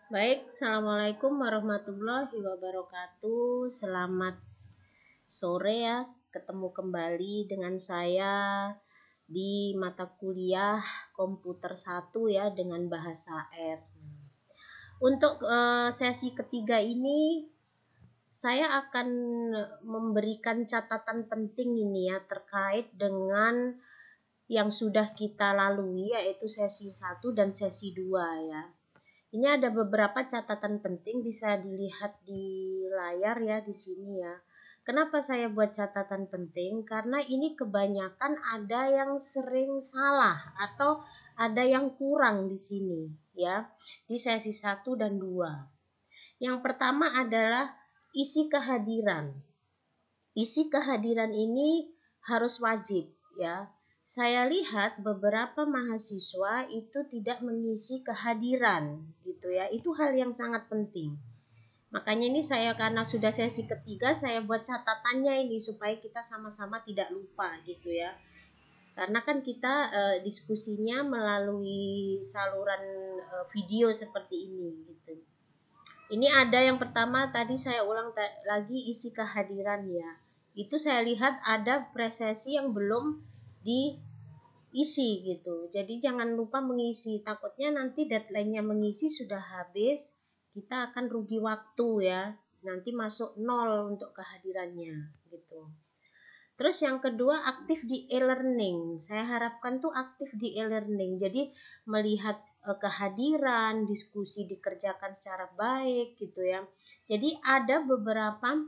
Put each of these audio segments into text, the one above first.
Baik, Assalamualaikum warahmatullahi wabarakatuh. Selamat sore ya, ketemu kembali dengan saya di mata kuliah komputer 1 ya dengan bahasa R. Untuk sesi ketiga ini saya akan memberikan catatan penting ini ya terkait dengan yang sudah kita lalui yaitu sesi 1 dan sesi 2 ya. Ini ada beberapa catatan penting bisa dilihat di layar ya di sini ya. Kenapa saya buat catatan penting? Karena ini kebanyakan ada yang sering salah atau ada yang kurang di sini ya. Di sesi 1 dan 2. Yang pertama adalah isi kehadiran. Isi kehadiran ini harus wajib ya. Saya lihat beberapa mahasiswa itu tidak mengisi kehadiran gitu ya. Itu hal yang sangat penting. Makanya ini saya karena sudah sesi ketiga saya buat catatannya ini supaya kita sama-sama tidak lupa gitu ya. Karena kan kita diskusinya melalui saluran video seperti ini gitu. Ini ada yang pertama tadi saya ulang lagi isi kehadiran ya. Itu saya lihat ada presesi yang belum diisi gitu. Jadi jangan lupa mengisi. Takutnya nanti deadline-nya mengisi sudah habis, kita akan rugi waktu ya. Nanti masuk 0 untuk kehadirannya gitu. Terus yang kedua aktif di e-learning. Saya harapkan tuh aktif di e-learning. Jadi melihat kehadiran, diskusi dikerjakan secara baik gitu ya. Jadi ada beberapa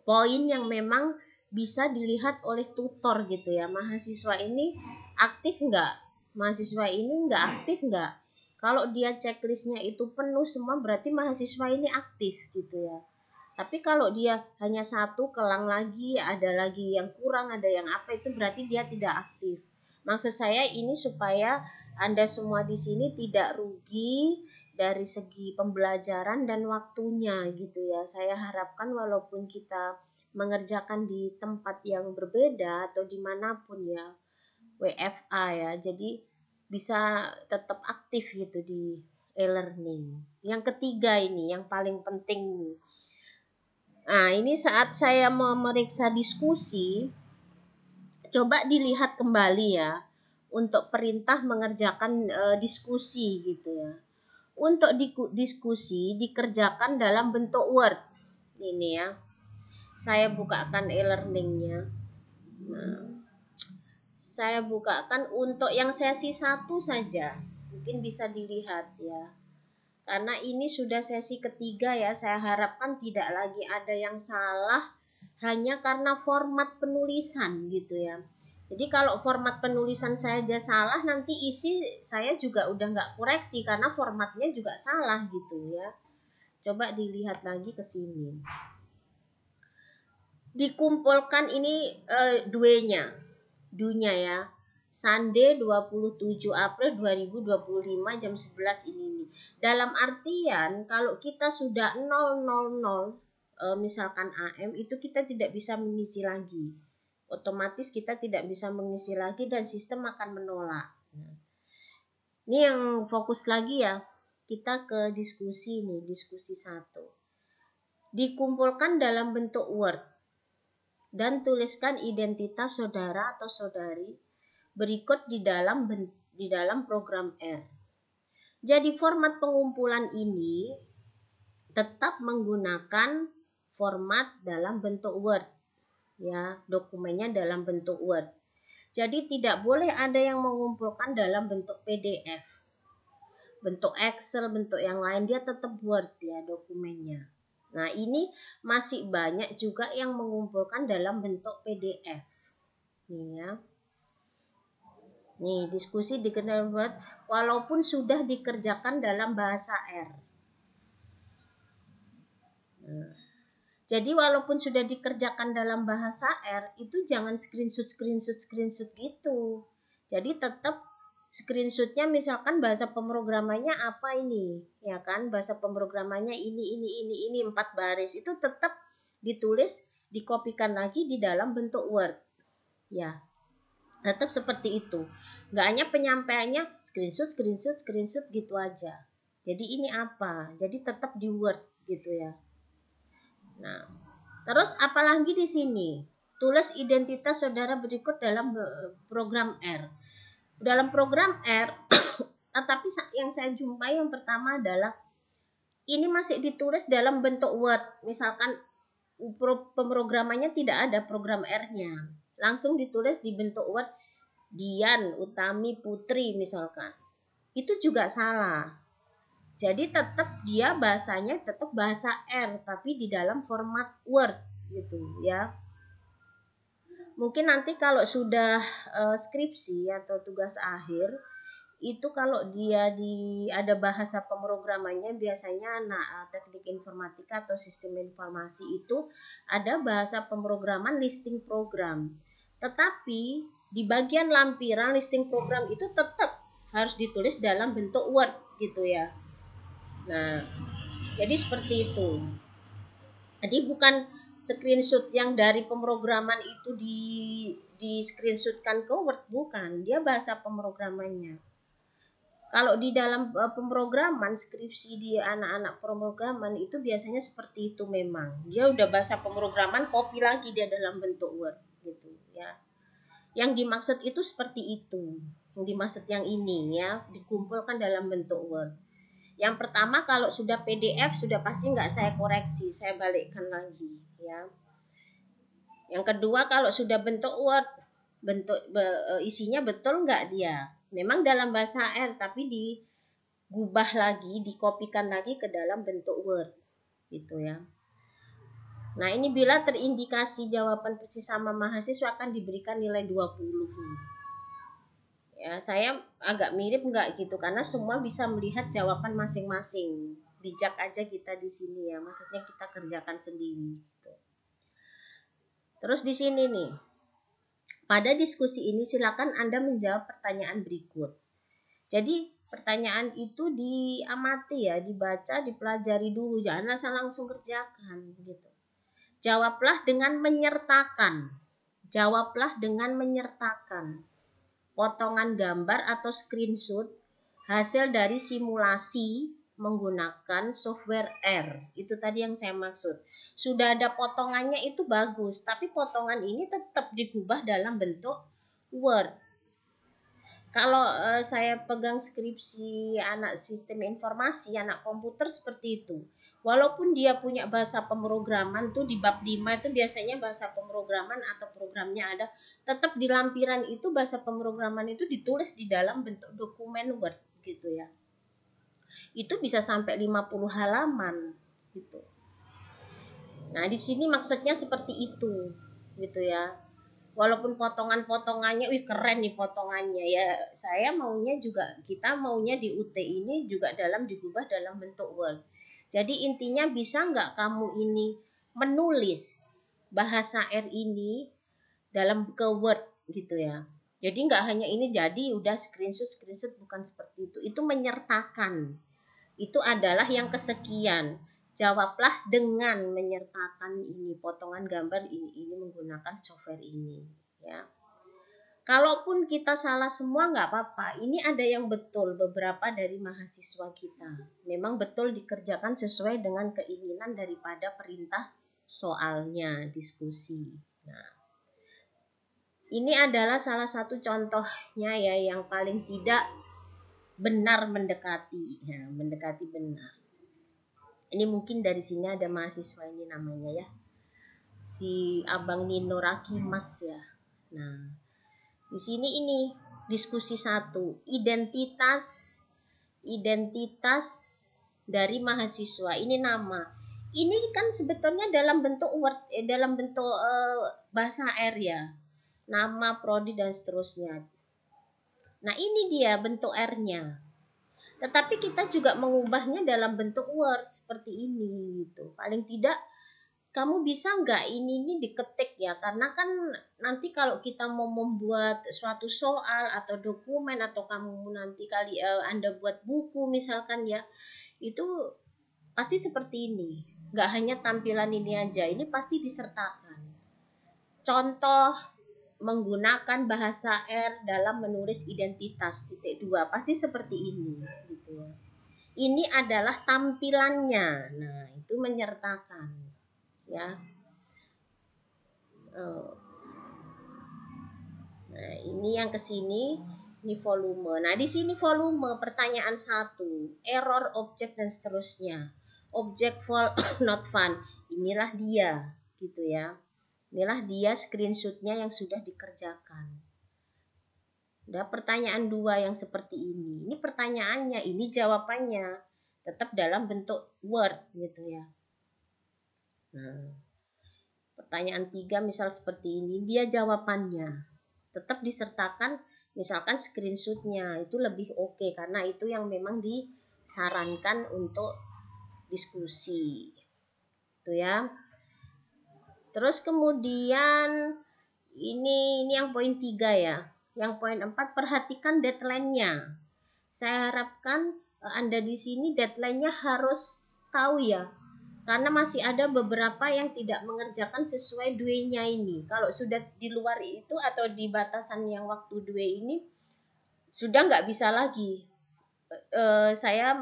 poin yang memang bisa dilihat oleh tutor gitu ya. Mahasiswa ini aktif enggak? Mahasiswa ini enggak aktif enggak? Kalau dia checklistnya itu penuh semua berarti mahasiswa ini aktif gitu ya. Tapi kalau dia hanya satu kelang lagi, ada lagi yang kurang, ada yang apa itu berarti dia tidak aktif. Maksud saya ini supaya Anda semua di sini tidak rugi dari segi pembelajaran dan waktunya gitu ya. Saya harapkan walaupun kita mengerjakan di tempat yang berbeda atau dimanapun ya, WFA ya, jadi bisa tetap aktif gitu di e-learning. Yang ketiga ini yang paling penting nih. Nah, ini saat saya memeriksa diskusi, coba dilihat kembali ya untuk perintah mengerjakan diskusi gitu ya. Untuk diskusi dikerjakan dalam bentuk Word. Ini ya. Saya bukakan e-learningnya. Nah, saya bukakan untuk yang sesi 1 saja. Mungkin bisa dilihat ya. Karena ini sudah sesi ketiga ya, saya harapkan tidak lagi ada yang salah hanya karena format penulisan gitu ya. Jadi kalau format penulisan saja salah, nanti isi saya juga udah nggak koreksi karena formatnya juga salah gitu ya. Coba dilihat lagi ke sini. Dikumpulkan ini duanya ya. Sunday 27 April 2025 jam 11 ini. Dalam artian kalau kita sudah 000 misalkan AM itu kita tidak bisa mengisi lagi. Otomatis kita tidak bisa mengisi lagi dan sistem akan menolak. Ini yang fokus lagi ya. Kita ke diskusi nih, diskusi 1. Dikumpulkan dalam bentuk Word dan tuliskan identitas saudara atau saudari berikut di dalam program R. Jadi format pengumpulan ini tetap menggunakan format dalam bentuk Word. Ya, dokumennya dalam bentuk Word. Jadi tidak boleh ada yang mengumpulkan dalam bentuk PDF. Bentuk Excel, bentuk yang lain dia tetap Word ya dokumennya. Nah, ini masih banyak juga yang mengumpulkan dalam bentuk PDF. Nih ya. Nih, diskusi dikenal buat walaupun sudah dikerjakan dalam bahasa R. Nah, jadi walaupun sudah dikerjakan dalam bahasa R, itu jangan screenshot gitu. Jadi tetap screenshotnya misalkan bahasa pemrogramannya apa ini, ya kan? Bahasa pemrogramannya ini 4 baris. Itu tetap ditulis, dikopikan lagi di dalam bentuk Word. Ya. Tetap seperti itu. Nggak hanya penyampaiannya screenshot gitu aja. Jadi ini apa? Jadi tetap di Word gitu ya. Nah, terus apalagi di sini? Tulis identitas saudara berikut dalam program R. Dalam program R, tapi yang saya jumpai yang pertama adalah ini masih ditulis dalam bentuk Word. Misalkan pemrogramannya tidak ada program R-nya. Langsung ditulis di bentuk Word Dian Utami Putri misalkan. Itu juga salah. Jadi tetap dia bahasanya tetap bahasa R tapi di dalam format Word gitu ya. Mungkin nanti kalau sudah skripsi atau tugas akhir itu kalau dia ada bahasa pemrogramannya biasanya teknik informatika atau sistem informasi itu ada bahasa pemrograman listing program. Tetapi di bagian lampiran listing program itu tetap harus ditulis dalam bentuk Word gitu ya. Nah, jadi seperti itu. Jadi bukan screenshot yang dari pemrograman itu di screenshotkan ke Word, bukan. Dia bahasa pemrogramannya. Kalau di dalam pemrograman skripsi di anak-anak pemrograman itu biasanya seperti itu memang. Dia udah bahasa pemrograman, copy lagi dia dalam bentuk Word gitu ya. Yang dimaksud itu seperti itu. Yang dimaksud yang ini ya, dikumpulkan dalam bentuk Word. Yang pertama kalau sudah PDF sudah pasti nggak saya koreksi, saya balikkan lagi ya. Yang kedua kalau sudah bentuk Word, isinya betul nggak dia? Memang dalam bahasa R tapi digubah lagi, dikopikan lagi ke dalam bentuk Word gitu ya. Nah, ini bila terindikasi jawaban persis sama mahasiswa akan diberikan nilai 20. Ya, saya agak mirip nggak gitu karena semua bisa melihat jawaban masing-masing. Bijak aja kita di sini ya, maksudnya kita kerjakan sendiri gitu. Terus di sini nih. Pada diskusi ini silakan Anda menjawab pertanyaan berikut. Jadi pertanyaan itu diamati ya, dibaca, dipelajari dulu, jangan asal langsung kerjakan gitu. Jawablah dengan menyertakan. Jawablah dengan menyertakan potongan gambar atau screenshot hasil dari simulasi menggunakan software R. Itu tadi yang saya maksud. Sudah ada potongannya itu bagus, tapi potongan ini tetap digubah dalam bentuk Word. Kalau saya pegang skripsi anak sistem informasi, anak komputer seperti itu. Walaupun dia punya bahasa pemrograman tuh di bab 5 itu biasanya bahasa pemrograman atau programnya ada, tetap di lampiran itu bahasa pemrograman itu ditulis di dalam bentuk dokumen Word gitu ya. Itu bisa sampai 50 halaman gitu. Nah, di sini maksudnya seperti itu gitu ya. Walaupun potongan-potongannya, keren nih potongannya ya. Saya maunya juga, kita maunya di UT ini juga digubah dalam bentuk Word. Jadi intinya bisa nggak kamu ini menulis bahasa R ini dalam ke Word gitu ya. Jadi nggak hanya ini jadi udah screenshot bukan seperti itu. Itu menyertakan. Itu adalah yang kesekian. Jawablah dengan menyertakan ini potongan gambar ini menggunakan software ini ya. Kalaupun kita salah semua nggak apa-apa. Ini ada yang betul beberapa dari mahasiswa kita. Memang betul dikerjakan sesuai dengan keinginan daripada perintah soalnya diskusi. Nah, ini adalah salah satu contohnya ya yang paling tidak benar mendekati, ya, mendekati benar. Ini mungkin dari sini ada mahasiswa ini namanya ya, si Abang Nino Rakimas ya. Nah, di sini ini diskusi 1, identitas dari mahasiswa. Ini nama. Ini kan sebetulnya dalam bentuk Word, dalam bentuk bahasa R ya. Nama, prodi dan seterusnya. Nah, ini dia bentuk R-nya. Tetapi kita juga mengubahnya dalam bentuk Word seperti ini gitu. Paling tidak kamu bisa nggak ini diketik ya, karena kan nanti kalau kita mau membuat suatu soal atau dokumen atau kamu nanti Anda buat buku misalkan ya, itu pasti seperti ini. Nggak hanya tampilan ini aja, ini pasti disertakan. Contoh menggunakan bahasa R dalam menulis identitas, titik 2, pasti seperti ini gitu ya. Ini adalah tampilannya. Nah, itu menyertakan ya. Nah, ini yang ke sini, ini volume. Nah, di sini volume pertanyaan 1, error objek dan seterusnya. Objek not found. Inilah dia, gitu ya. Inilah dia screenshotnya yang sudah dikerjakan. Nah, pertanyaan 2 yang seperti ini. Ini pertanyaannya, ini jawabannya. Tetap dalam bentuk Word, gitu ya. Nah, pertanyaan 3 misal seperti ini, dia jawabannya. Tetap disertakan misalkan screenshotnya, itu lebih oke karena itu yang memang disarankan untuk diskusi. Itu ya. Terus kemudian ini yang poin 3 ya. Yang poin 4, perhatikan deadline-nya. Saya harapkan Anda di sini deadline-nya harus tahu ya. Karena masih ada beberapa yang tidak mengerjakan sesuai due-nya ini. Kalau sudah di luar itu atau di batasan yang waktu due ini, sudah nggak bisa lagi. Saya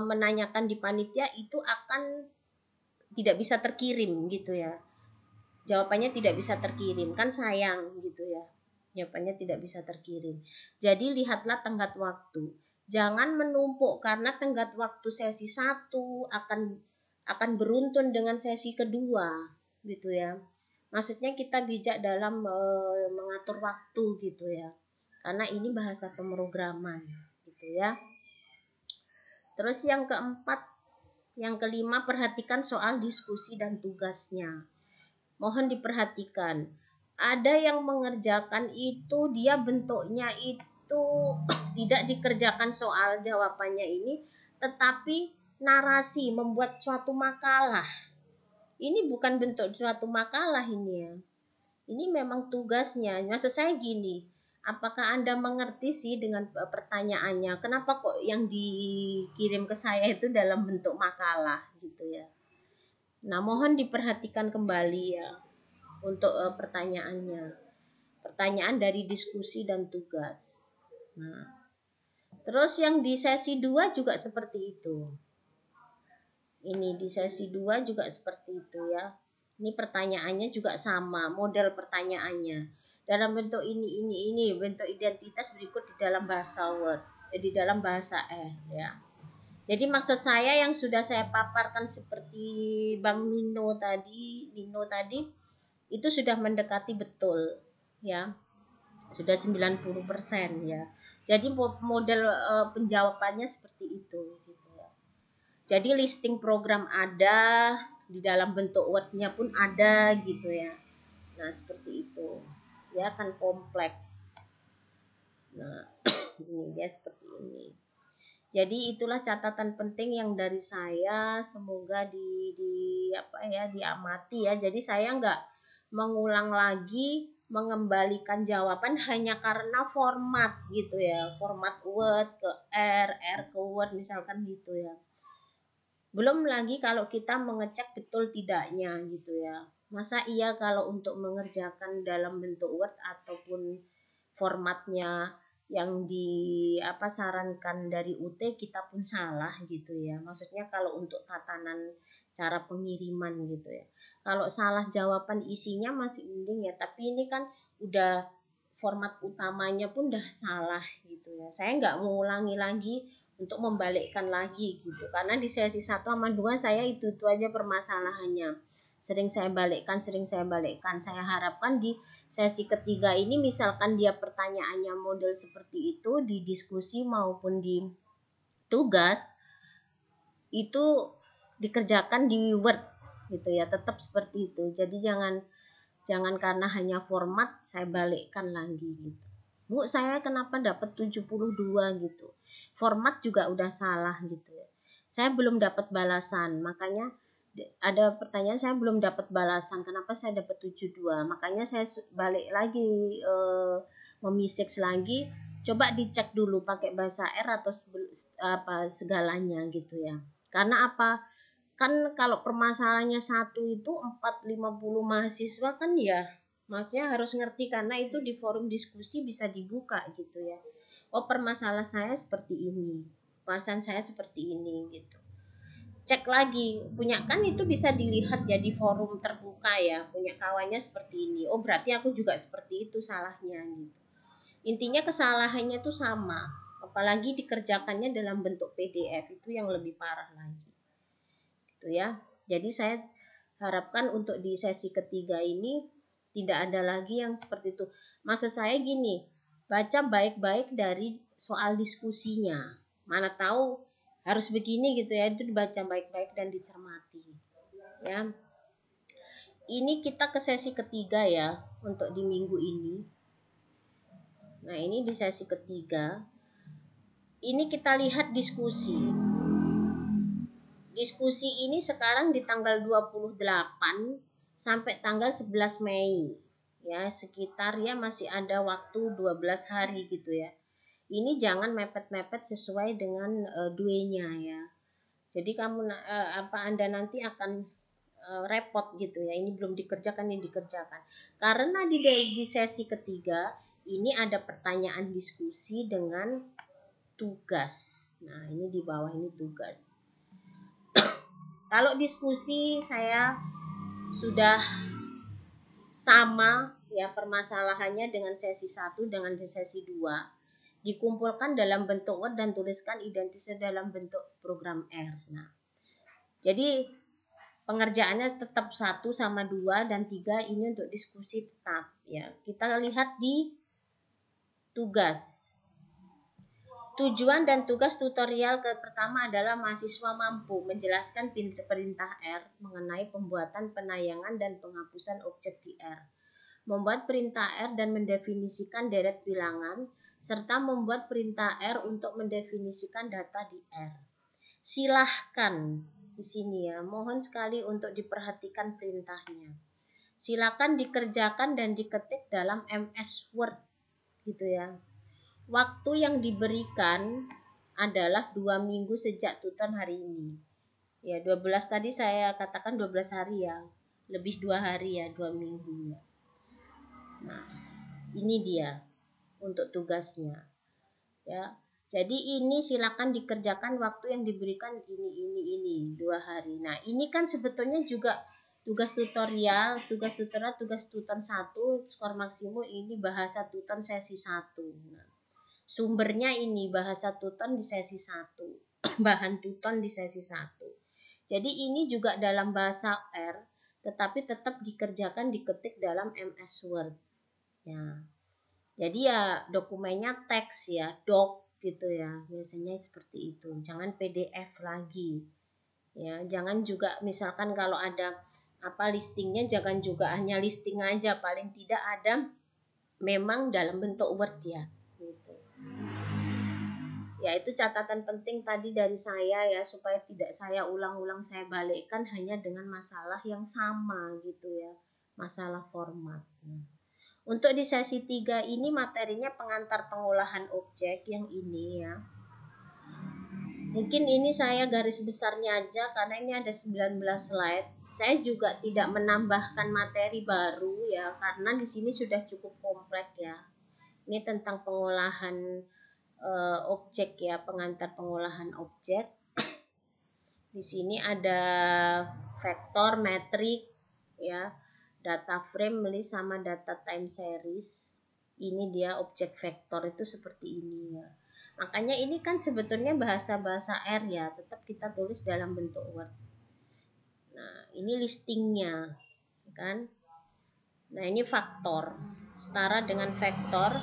menanyakan di panitia itu akan tidak bisa terkirim gitu ya. Jawabannya tidak bisa terkirim, kan sayang gitu ya. Jawabannya tidak bisa terkirim. Jadi lihatlah tenggat waktu. Jangan menumpuk karena tenggat waktu sesi 1 akan beruntun dengan sesi kedua gitu ya. Maksudnya kita bijak dalam mengatur waktu gitu ya. Karena ini bahasa pemrograman gitu ya. Terus yang keempat, yang kelima, perhatikan soal diskusi dan tugasnya. Mohon diperhatikan. Ada yang mengerjakan itu dia bentuknya itu tidak dikerjakan soal jawabannya ini, tetapi narasi membuat suatu makalah. Ini bukan bentuk suatu makalah ini ya. Ini memang tugasnya. Maksud saya gini, apakah Anda mengerti sih dengan pertanyaannya? Kenapa kok yang dikirim ke saya itu dalam bentuk makalah gitu ya? Nah, mohon diperhatikan kembali ya untuk pertanyaannya. Pertanyaan dari diskusi dan tugas. Nah, terus yang di sesi 2 juga seperti itu. Ini di sesi 2 juga seperti itu ya. Ini pertanyaannya juga sama, model pertanyaannya. Dalam bentuk ini bentuk identitas berikut di dalam bahasa Word, di dalam bahasa ya. Jadi maksud saya yang sudah saya paparkan seperti Bang Nino tadi itu sudah mendekati betul ya. Sudah 90% ya. Jadi model penjawabannya seperti itu gitu ya. Jadi listing program ada, di dalam bentuk Word-nya pun ada gitu ya. Nah, seperti itu. Ya kan kompleks. Nah, ini dia seperti ini. Jadi itulah catatan penting yang dari saya, semoga diamati ya. Jadi saya nggak mengulang lagi mengembalikan jawaban hanya karena format gitu ya, format Word ke R ke Word misalkan gitu ya. Belum lagi kalau kita mengecek betul tidaknya gitu ya. Masa iya kalau untuk mengerjakan dalam bentuk Word ataupun formatnya yang sarankan dari UT kita pun salah gitu ya. Maksudnya kalau untuk tatanan cara pengiriman gitu ya. Kalau salah jawaban isinya masih mending ya, tapi ini kan udah format utamanya pun udah salah gitu ya. Saya nggak mengulangi lagi untuk membalikkan lagi gitu. Karena di sesi 1 sama 2 saya itu aja permasalahannya. Sering saya balikkan. Saya harapkan di sesi ketiga ini misalkan dia pertanyaannya model seperti itu di diskusi maupun di tugas itu dikerjakan di Word gitu ya, tetap seperti itu. Jadi jangan karena hanya format saya balikkan lagi gitu. Bu, saya kenapa dapat 72 gitu. Format juga udah salah gitu ya. Saya belum dapat balasan, makanya ada pertanyaan saya belum dapat balasan. Kenapa saya dapat 72? Makanya saya balik lagi memisik lagi. Coba dicek dulu pakai bahasa R atau segalanya gitu ya. Karena apa? Kan kalau permasalahannya satu itu 450 mahasiswa kan ya, maksudnya harus ngerti karena itu di forum diskusi bisa dibuka gitu ya. Oh, permasalahan saya seperti ini. kepuasan saya seperti ini gitu. Cek lagi, punya kan itu bisa dilihat ya di forum terbuka ya, punya kawannya seperti ini. Oh berarti aku juga seperti itu salahnya gitu. Intinya kesalahannya tuh sama, apalagi dikerjakannya dalam bentuk PDF itu yang lebih parah lagi. Gitu ya. Jadi saya harapkan untuk di sesi ketiga ini tidak ada lagi yang seperti itu. Maksud saya gini, baca baik-baik dari soal diskusinya. Mana tahu harus begini gitu ya, itu dibaca baik-baik dan dicermati. Ya. Ini kita ke sesi ketiga ya untuk di minggu ini. Nah, ini di sesi ketiga. Ini kita lihat diskusi. Diskusi ini sekarang di tanggal 28 sampai tanggal 11 Mei. Ya, sekitar ya masih ada waktu 12 hari gitu ya. Ini jangan mepet-mepet sesuai dengan duenya ya. Jadi kamu Anda nanti akan repot gitu ya. Ini belum dikerjakan, ini dikerjakan. Karena di sesi ketiga ini ada pertanyaan diskusi dengan tugas. Nah, ini di bawah ini tugas. Kalau diskusi saya sudah sama ya permasalahannya dengan sesi 1 dengan sesi 2. Dikumpulkan dalam bentuk Word dan tuliskan identitasnya dalam bentuk program R. Nah, jadi pengerjaannya tetap 1 sama 2 dan 3 ini untuk diskusi tetap ya. Kita lihat di tugas. Tujuan dan tugas tutorial pertama adalah mahasiswa mampu menjelaskan perintah R mengenai pembuatan, penayangan, dan penghapusan objek di R, membuat perintah R dan mendefinisikan deret bilangan, serta membuat perintah R untuk mendefinisikan data di R. Silahkan di sini ya, mohon sekali untuk diperhatikan perintahnya. Silakan dikerjakan dan diketik dalam MS Word gitu ya. Waktu yang diberikan adalah 2 minggu sejak tuton hari ini. Ya, 12 tadi saya katakan 12 hari ya. Lebih 2 hari ya, 2 minggu ya. Nah, ini dia untuk tugasnya. Ya. Jadi ini silakan dikerjakan waktu yang diberikan ini 2 hari. Nah, ini kan sebetulnya juga tugas tutorial, tugas tuton 1, skor maksimum ini bahasa tuton sesi 1. Nah, sumbernya ini bahasa tuton di sesi 1, bahan tuton di sesi 1. Jadi ini juga dalam bahasa R, tetapi tetap dikerjakan diketik dalam MS Word. Ya. Jadi ya dokumennya teks ya, doc gitu ya. Biasanya seperti itu. Jangan PDF lagi. Ya, jangan juga misalkan kalau ada listingnya jangan juga hanya listing aja, paling tidak ada memang dalam bentuk Word ya. Gitu. Ya, itu catatan penting tadi dari saya ya, supaya tidak saya ulang-ulang, saya balikkan hanya dengan masalah yang sama gitu ya, masalah format. Untuk di sesi 3 ini materinya pengantar pengolahan objek yang ini ya. Mungkin ini saya garis besarnya aja karena ini ada 19 slide. Saya juga tidak menambahkan materi baru ya, karena di sini sudah cukup kompleks ya. Ini tentang pengolahan objek ya, pengantar pengolahan objek. Di sini ada vektor, metrik ya, data frame, list sama data time series. Ini dia objek vektor itu seperti ini ya. Makanya ini kan sebetulnya bahasa-bahasa R ya, tetap kita tulis dalam bentuk Word. Nah, ini listingnya kan. Nah, ini faktor. Setara dengan vektor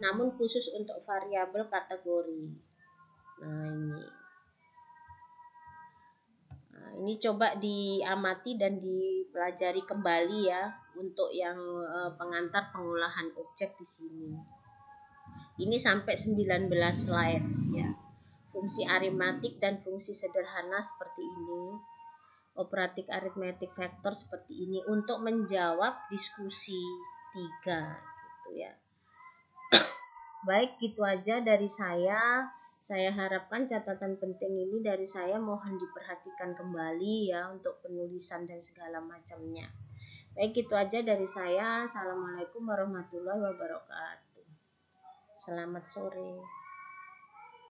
namun khusus untuk variabel kategori. Nah, ini coba diamati dan dipelajari kembali ya untuk yang pengantar pengolahan objek di sini. Ini sampai 19 slide ya. Fungsi aritmatik dan fungsi sederhana seperti ini. Operatik aritmetik vektor seperti ini untuk menjawab diskusi 3 gitu ya. Baik, gitu aja dari saya. Saya harapkan catatan penting ini dari saya mohon diperhatikan kembali ya untuk penulisan dan segala macamnya. Baik, itu aja dari saya. Assalamualaikum warahmatullahi wabarakatuh. Selamat sore.